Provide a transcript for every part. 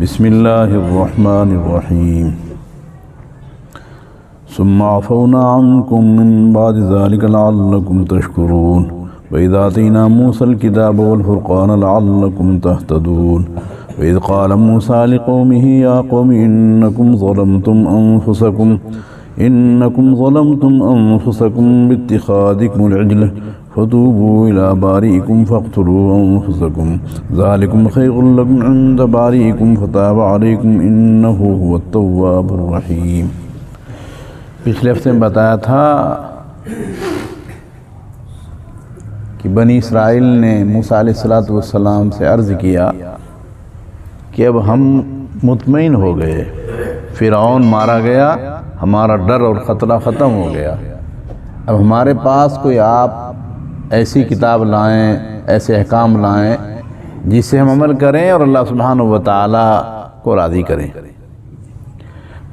بسم اللہ الرحمن الرحیم ثم عفونا عنكم من بعد ذلك لعلكم تشكرون وإذ آتينا موسى الكتاب والفرقان لعلكم تهتدون وإذ قال موسى لقومه يا قوم إنكم ظلمتم أنفسكم باتخاذكم العجل فتوبوا إلى بارئكم فاقتلوا أنفسكم ذلكم خير لكم عند بارئكم فتاب عليكم إنه هو التواب الرحيم۔ پچھلے ہفتے میں بتایا تھا کہ بنی اسرائیل نے موسیٰ علیہ السلام سے عرض کیا کہ اب ہم مطمئن ہو گئے، فرعون مارا گیا، ہمارا ڈر اور خطرہ ختم ہو گیا، اب ہمارے پاس کوئی آپ ایسی کتاب لائیں، ایسے احکام لائیں جس سے ہم عمل کریں اور اللہ سبحانہ و تعالیٰ کو راضی کریں۔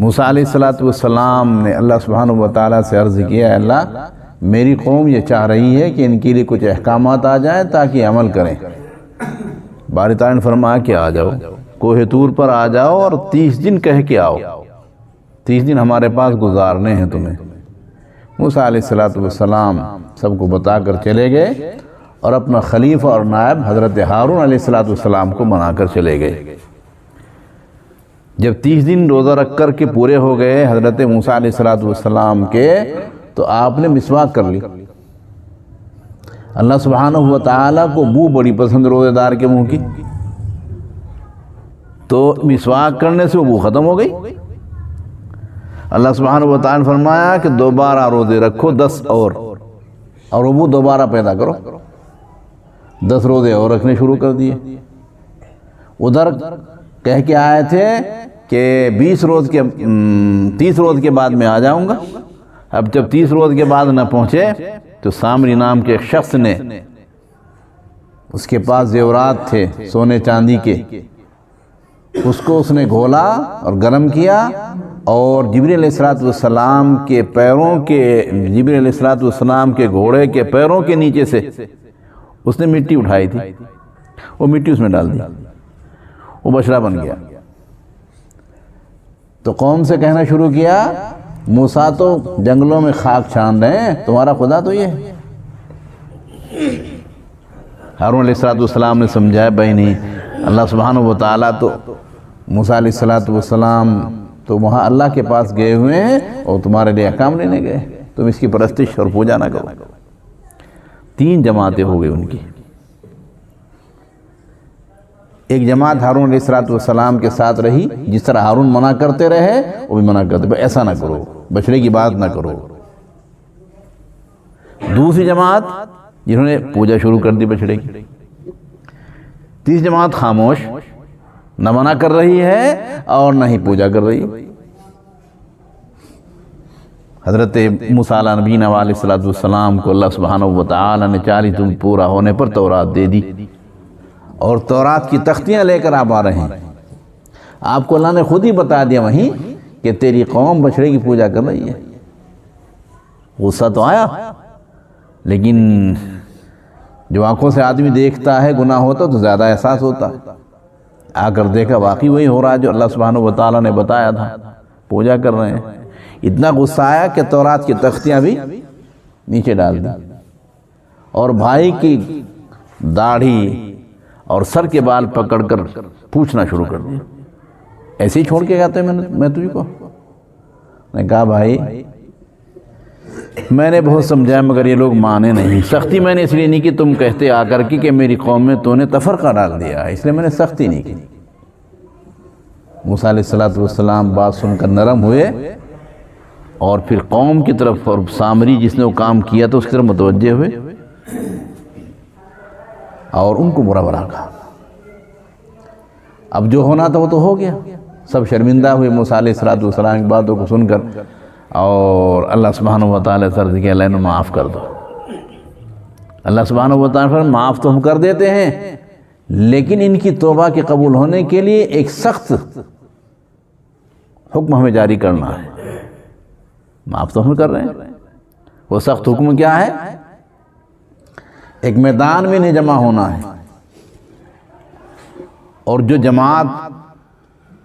موسیٰ علیہ السلام نے اللہ سبحانہ و تعالیٰ سے عرض کیا، اے اللہ میری قوم یہ چاہ رہی ہے کہ ان کے لیے کچھ احکامات آ جائیں تاکہ عمل کریں۔ باری تعالیٰ نے فرمایا کہ آ جاؤ، کوہ طور پر آ جاؤ اور 30 دن کہہ کے آؤ، 30 دن ہمارے پاس گزارنے ہیں تمہیں۔ موسیٰ علیہ السلام سب کو بتا کر چلے گئے اور اپنا خلیفہ اور نائب حضرت ہارون علیہ السلام کو بنا کر چلے گئے۔ جب 30 دن روزہ رکھ کر کے پورے ہو گئے حضرت موسیٰ علیہ السلام کے، تو آپ نے مسواک کر لی۔ اللہ سبحانہ و تعالیٰ کو بو بڑی پسند روزے دار کے منہ کی، تو مسواک کرنے سے وہ بو ختم ہو گئی۔ اللہ سبحانہ و تعالیٰ نے فرمایا کہ دوبارہ روزے رکھو 10 اور وہ بو دوبارہ پیدا کرو۔ 10 روزے اور رکھنے شروع کر دیے۔ ادھر کہہ کے آئے تھے کہ 30 روز کے بعد میں آ جاؤں گا۔ اب جب 30 روز کے بعد نہ پہنچے تو سامری نام کے ایک شخص نے، اس کے پاس زیورات تھے سونے چاندی کے، اس کو اس نے گھولا اور گرم کیا اور جبریل علیہ السلام کے گھوڑے کے پیروں کے نیچے سے اس نے مٹی اٹھائی تھی، وہ مٹی اس میں ڈال دی، وہ بچڑا بن گیا۔ تو قوم سے کہنا شروع کیا، موسیٰ تو جنگلوں میں خاک چھان رہے ہیں، تمہارا خدا تو یہ ہے۔ ہارون علیہ السلام نے سمجھایا، بھائی نہیں، اللہ سبحانہ و تعالیٰ تو موسیٰ علیہ السلام تو وہاں اللہ کے پاس گئے ہوئے ہیں اور تمہارے لیے احکام لینے گئے، تم اس کی پرستش اور پوجا نہ کرو۔ 3 جماعتیں ہو گئی ان کی۔ ایک جماعت ہارون علیہ السلام کے ساتھ رہی، جس طرح ہارون منع کرتے رہے وہ بھی منع کرتے، ایسا نہ کرو، بچڑے کی بات نہ کرو۔ دوسری جماعت جنہوں نے پوجا شروع کر دی بچڑے کی۔ تیسری جماعت خاموش، نہ منع کر رہی ہے اور نہ ہی پوجا کر رہی۔ حضرت موسیٰ علیہ نبینا علیہ السلام کو اللہ سبحانہ و تعالی نے 40 دن پورا ہونے پر تورات دے دی، اور تورات کی تختیاں لے کر آپ آ رہے ہیں۔ آپ کو اللہ نے خود ہی بتا دیا وہیں کہ تیری قوم بچڑے کی پوجا کر رہی ہے۔ غصہ تو آیا، لیکن جو آنکھوں سے آدمی دیکھتا ہے گناہ ہوتا تو زیادہ احساس ہوتا۔ آ کر دیکھا واقعی وہی ہو رہا ہے جو اللہ سبحانہ و تعالیٰ نے بتایا تھا، پوجا کر رہے ہیں۔ اتنا غصہ آیا کہ تورات کی تختیاں بھی نیچے ڈال دی، اور بھائی کی داڑھی اور سر کے بال پکڑ کر پوچھنا شروع کر دیا، ایسے ہی چھوڑ کے گیا تھا میں تجھ کو؟ نے کہا بھائی میں نے بہت سمجھایا مگر یہ لوگ مانے نہیں۔ سختی میں نے اس لیے نہیں کی، تم کہتے آ کر کہ میری قوم میں تو نے تفرقہ ڈال دیا، اس لیے میں نے سختی نہیں کی۔ موسیٰ علیہ السلام بات سن کر نرم ہوئے اور پھر قوم کی طرف اور سامری جس نے وہ کام کیا تو اس کی طرف متوجہ ہوئے اور ان کو برا بھلا کہا۔ اب جو ہونا تھا وہ تو ہو گیا، سب شرمندہ ہوئے موسیٰ علیہ السلام کی باتوں کو سن کر، اور اللہ سبحانہ و تعالیٰ سے عرض کیا، اللہ انہیں معاف کر دو۔ اللہ سبحانہ و تعالیٰ فرمایا معاف تو ہم کر دیتے ہیں، لیکن ان کی توبہ کے قبول ہونے کے لیے ایک سخت حکم ہمیں جاری کرنا ہے۔ معاف تو ہم کر رہے ہیں، وہ سخت حکم کیا ہے؟ ایک میدان میں انہیں جمع ہونا ہے، اور جو جماعت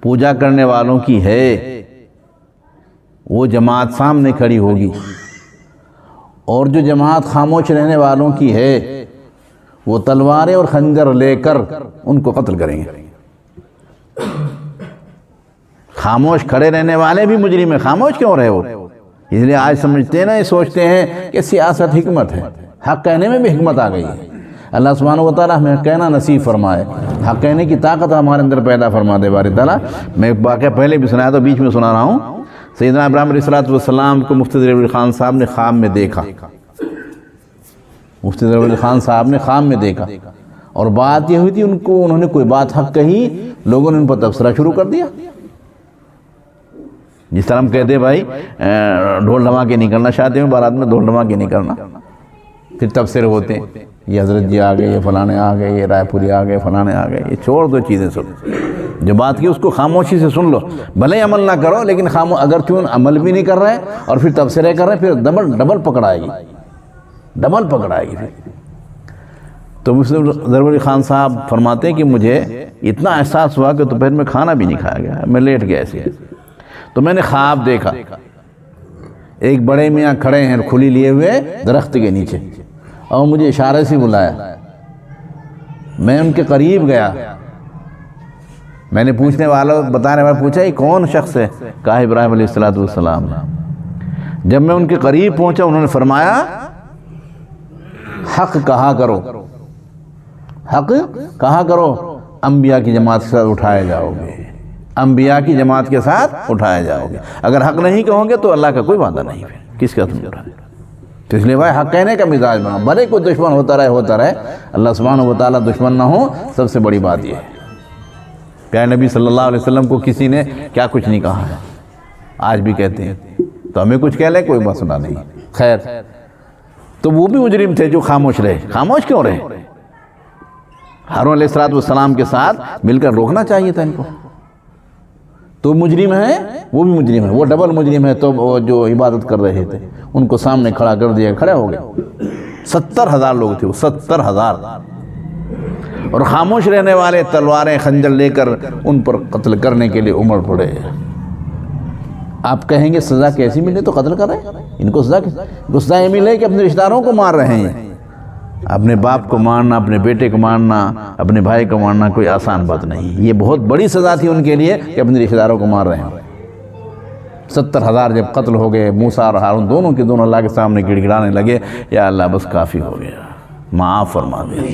پوجا کرنے والوں کی ہے وہ جماعت سامنے کھڑی ہوگی، اور جو جماعت خاموش رہنے والوں کی ہے وہ تلواریں اور خنجر لے کر ان کو قتل کریں گے۔ خاموش کھڑے رہنے والے بھی مجرم ہیں، خاموش کیوں رہے وہ؟ اس لیے آج سمجھتے ہیں نا، یہ سوچتے ہیں کہ سیاست حکمت ہے، حق کہنے میں بھی حکمت آ گئی ہے۔ اللہ سبحانہ و تعالیٰ ہمیں کہنا نصیب فرمائے، حق کہنے کی طاقت ہمارے اندر پیدا فرما دے باری تعالیٰ۔ میں ایک واقعہ پہلے بھی سنایا تو بیچ میں سنا رہا ہوں۔ سیدنا ابراہیم علیہ السلام کو مفتی ظفر علی خان صاحب نے خواب میں دیکھا، مفتی ظفر علی خان صاحب نے خواب میں دیکھا، اور بات یہ ہوئی تھی انہوں نے کوئی بات حق کہی، لوگوں نے ان پر تبصرہ شروع کر دیا۔ جس طرح ہم کہتے ہیں بھائی ڈھول دھماکے نہیں کرنا، شادی میں بارات میں ڈھول دھماکے نہیں کرنا، پھر تبصرے ہوتے ہیں، یہ حضرت جی آ گئے، یہ فلانے آ گئے، یہ رائے پوری آ گئے، فلانے آ گئے۔ یہ چھوڑ دو چیزیں، سن جو بات کی اس کو خاموشی سے سن لو، بھلے ہی عمل نہ کرو، لیکن اگر تم عمل بھی نہیں کر رہے اور پھر تبصرے کر رہے ہیں، پھر ڈبل پکڑائے گی، ڈبل پکڑائے گی پھر۔ تو مسلم ظفر علی خان صاحب فرماتے ہیں کہ مجھے اتنا احساس ہوا کہ دوپہر میں کھانا بھی نہیں کھایا گیا، میں لیٹ گیا ایسے، تو میں نے خواب دیکھا، ایک بڑے میاں کھڑے ہیں کھلی لیے ہوئے درخت کے نیچے، اور مجھے اشارے سے بلایا، میں ان کے قریب گیا، میں نے پوچھنے والوں بتانے والا پوچھا یہ کون شخص ہے؟ کہا ابراہیم علیہ السلام۔ جب میں ان کے قریب پہنچا انہوں نے فرمایا حق کہا کرو، حق کہا کرو، انبیاء کی جماعت کے ساتھ اٹھائے جاؤ گے، انبیاء کی جماعت کے ساتھ اٹھائے جاؤ گے، اگر حق نہیں کہو گے تو اللہ کا کوئی وعدہ نہیں ہے، کس کا تم اٹھائے؟ تو اس لیے بھائی حق کہنے کا مزاج بنا، بھلے کوئی دشمن ہوتا رہے، اللہ سبحانہ و تعالیٰ دشمن نہ ہو، سب سے بڑی بات یہ ہے۔ پیارے نبی صلی اللہ علیہ وسلم کو کسی نے کیا کچھ نہیں کہا ہے، آج بھی کہتے ہیں، تو ہمیں کچھ کہہ لیں کوئی مسئلہ نہیں، خیر۔ تو وہ بھی مجرم تھے جو خاموش رہے، خاموش کیوں رہے؟ ہارون علیہ السلام کے ساتھ مل کر روکنا چاہیے تھا ان کو۔ تو مجرم ہیں، وہ بھی مجرم ہیں، وہ ڈبل مجرم ہے۔ تو وہ جو عبادت کر رہے تھے ان کو سامنے کھڑا کر دیا، کھڑے ہو گئے، 70,000 لوگ تھے وہ، 70,000، اور خاموش رہنے والے تلواریں خنجر لے کر ان پر قتل کرنے کے لیے امڑ پڑے۔ آپ کہیں گے سزا کیسی ملے تو قتل کر رہے ہیں، ان کو سزا یہ ملے کہ اپنے رشتہ داروں کو مار رہے ہیں۔ اپنے باپ کو مارنا، اپنے بیٹے کو مارنا، اپنے بھائی کو مارنا کوئی آسان بات نہیں، یہ بہت بڑی سزا تھی ان کے لیے کہ اپنے رشتہ داروں کو مار رہے ہیں۔ 70,000 جب قتل ہو گئے، موسیٰ اور ہارون دونوں کے دونوں اللہ کے سامنے گڑ گڑانے لگے، یا اللہ بس کافی ہو گیا، معاف فرما دے۔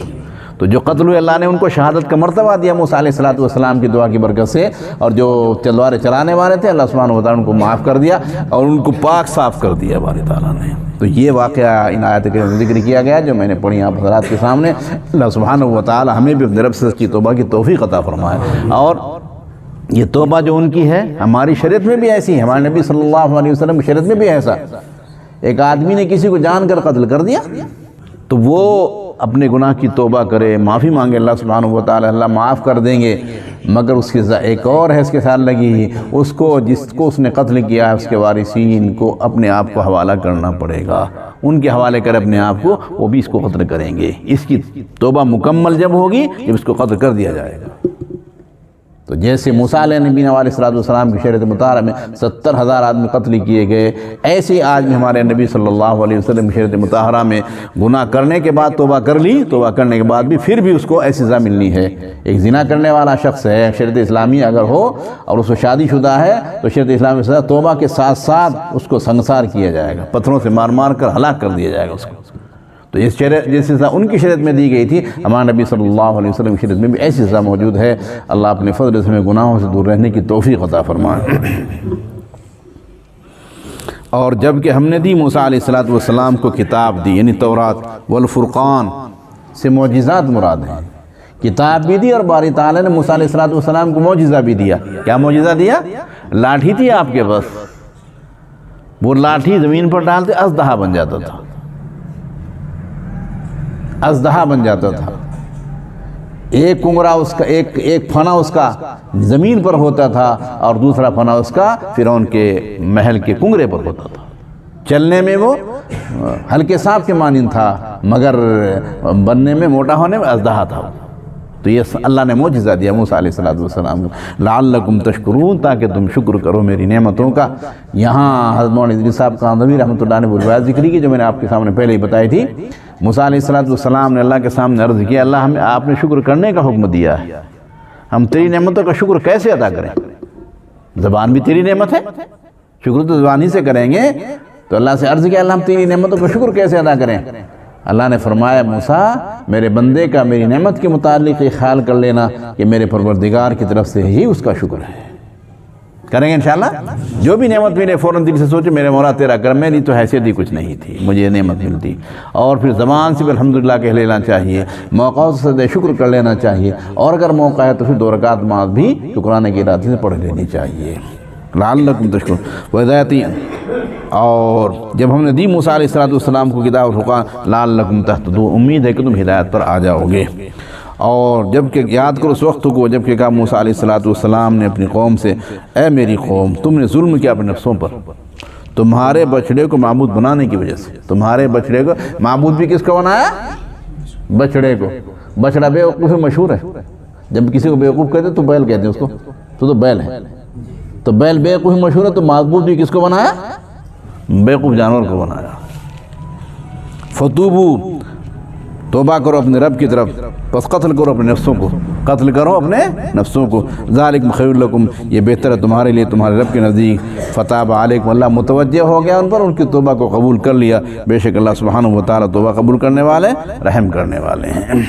تو جو قتل ہوئے اللہ نے ان کو شہادت کا مرتبہ دیا موسیٰ علیہ السلام کی دعا کی برکت سے، اور جو تلواریں چلانے والے تھے اللہ سبحانہ و تعالیٰ ان کو معاف کر دیا اور ان کو پاک صاف کر دیا باری تعالیٰ نے۔ تو یہ واقعہ ان آیات کے ذکر کیا گیا جو میں نے پڑھی آپ حضرات کے سامنے۔ اللہ سبحانہ و تعالیٰ ہمیں بھی اپنے رب سے سچی توبہ کی توفیق عطا فرمائے، اور یہ توبہ جو ان کی ہے ہماری شریعت میں بھی ایسی ہے، ہمارے نبی صلی اللہ علیہ وسلم کی شریعت میں بھی ایسا۔ ایک آدمی نے کسی کو جان کر قتل کر دیا تو وہ اپنے گناہ کی توبہ کرے، معافی مانگے، اللہ سبحانہ و تعالی اللہ معاف کر دیں گے، مگر اس کے ایک اور ہے اس کے ساتھ لگی، اس کو جس کو اس نے قتل کیا ہے اس کے وارثین کو اپنے آپ کو حوالہ کرنا پڑے گا، ان کے حوالے کرے اپنے آپ کو، وہ بھی اس کو قتل کریں گے۔ اس کی توبہ مکمل جب ہوگی جب اس کو قتل کر دیا جائے گا۔ تو جیسے موسیٰ علیہ نبی علیہ السلام کی شریعت مطہرہ میں 70,000 آدمی قتل کیے گئے، ایسے آج میں ہمارے نبی صلی اللہ علیہ وسلم کی شریعت مطہرہ میں گناہ کرنے کے بعد توبہ کر لی، توبہ کرنے کے بعد بھی پھر بھی اس کو ایسی سزا ملنی ہے۔ ایک زنا کرنے والا شخص ہے، شریعت اسلامی اگر ہو اور اس کو شادی شدہ ہے تو شریعت اسلامی سزا توبہ کے ساتھ ساتھ اس کو سنگسار کیا جائے گا، پتھروں سے مار مار کر ہلاک کر دیا جائے گا اس کو۔ تو اس شریعت جیسی سزا ان کی شریعت میں دی گئی تھی، ہمارے نبی صلی اللہ علیہ وسلم کی شریعت میں بھی ایسی سزا موجود ہے۔ اللہ اپنے فضل سے ہمیں گناہوں سے دور رہنے کی توفیق عطا فرمائے۔ اور جب کہ ہم نے دی موسیٰ علیہ السلام کو کتاب دی، یعنی تورات والفرقان سے معجزات مراد ہیں، کتاب بھی دی اور باری تعالیٰ نے موسیٰ علیہ السلام کو معجزہ بھی دیا۔ کیا معجزہ دیا؟ لاٹھی تھی آپ کے پاس، وہ لاٹھی زمین پر ڈالتے اژدہا بن جاتا تھا، اژدہا بن جاتا تھا۔ ایک کنگرا اس کا ایک فنا اس کا زمین پر ہوتا تھا اور دوسرا فنا اس کا فرعون کے محل کے کنگرے پر ہوتا تھا۔ چلنے میں وہ ہلکے سانپ کے مانند تھا، مگر بننے میں موٹا ہونے میں اژدہا تھا۔ تو یہ اللہ نے معجزہ دیا موسیٰ علیہ السلام کو، لعلکم تشکرون، تاکہ تم شکر کرو میری نعمتوں کا۔ یہاں حضرت مولانا ادریس صاحب کاندھوی رحمۃ اللہ نے وہ روایت ذکری کی جو میں نے آپ کے سامنے پہلے ہی بتائی تھی۔ موسیٰ علیہ السلام نے اللہ کے سامنے عرض کیا، اللہ ہمیں آپ نے شکر کرنے کا حکم دیا ہے، ہم تیری نعمتوں کا شکر کیسے ادا کریں؟ زبان بھی تیری نعمت ہے، شکر تو زبان ہی سے کریں گے۔ تو اللہ سے عرض کیا، اللہ ہم تیری نعمتوں کا شکر کیسے ادا کریں؟ اللہ نے فرمایا، موسیٰ میرے بندے کا میری نعمت کے متعلق یہ خیال کر لینا کہ میرے پروردگار کی طرف سے ہی اس کا شکر ہے۔ کریں گے انشاءاللہ؟ جو بھی نعمت ملے فوراً دل سے سوچے میرے مولا تیرا کرم، میری تو حیثیت ہی کچھ نہیں تھی، مجھے یہ نعمت ملتی، اور پھر زبان سے بھی الحمدللہ کہہ لینا چاہیے، موقع سے شکر کر لینا چاہیے، اور اگر موقع ہے تو پھر 2 رکعت نماز بھی شکرانے کے ارادے سے پڑھ لینی چاہیے۔ لعلکم تشکرون وہدایتی، اور جب ہم نے دی موسیٰ علیہ السلام کو کتاب الفرقان، لعلکم تہتدون، امید ہے کہ تم ہدایت پر آ جاؤ گے۔ اور جب کہ یاد کرو اس وقت کو جب کہ کہا موسیٰ علیہ السلام نے اپنی قوم سے، اے میری قوم، تم نے ظلم کیا اپنے نفسوں پر، تمہارے بچڑے کو معبود بنانے کی وجہ سے، تمہارے بچڑے کو معبود بھی کس کو بنایا؟ بچڑے کو۔ بچڑا بیوقوف مشہور ہے، جب کسی کو بیوقوف کہتے تو بیل کہتے ہیں اس کو، تو بیل ہے، تو بیل بیوقوف مشہور ہے، تو معبود بھی کس کو بنایا؟ بیوقوف جانور کو بنایا۔ فتوبو، توبہ کرو اپنے رب کی طرف، پس قتل کرو اپنے نفسوں کو، قتل کرو اپنے نفسوں کو، ذالکم خیر لکم، یہ بہتر ہے تمہارے لیے تمہارے رب کے نزدیک، فتاب علیکم، اللہ متوجہ ہو گیا ان پر، ان کی توبہ کو قبول کر لیا، بے شک اللہ سبحانہ و تعالیٰ توبہ قبول کرنے والے، رحم کرنے والے ہیں۔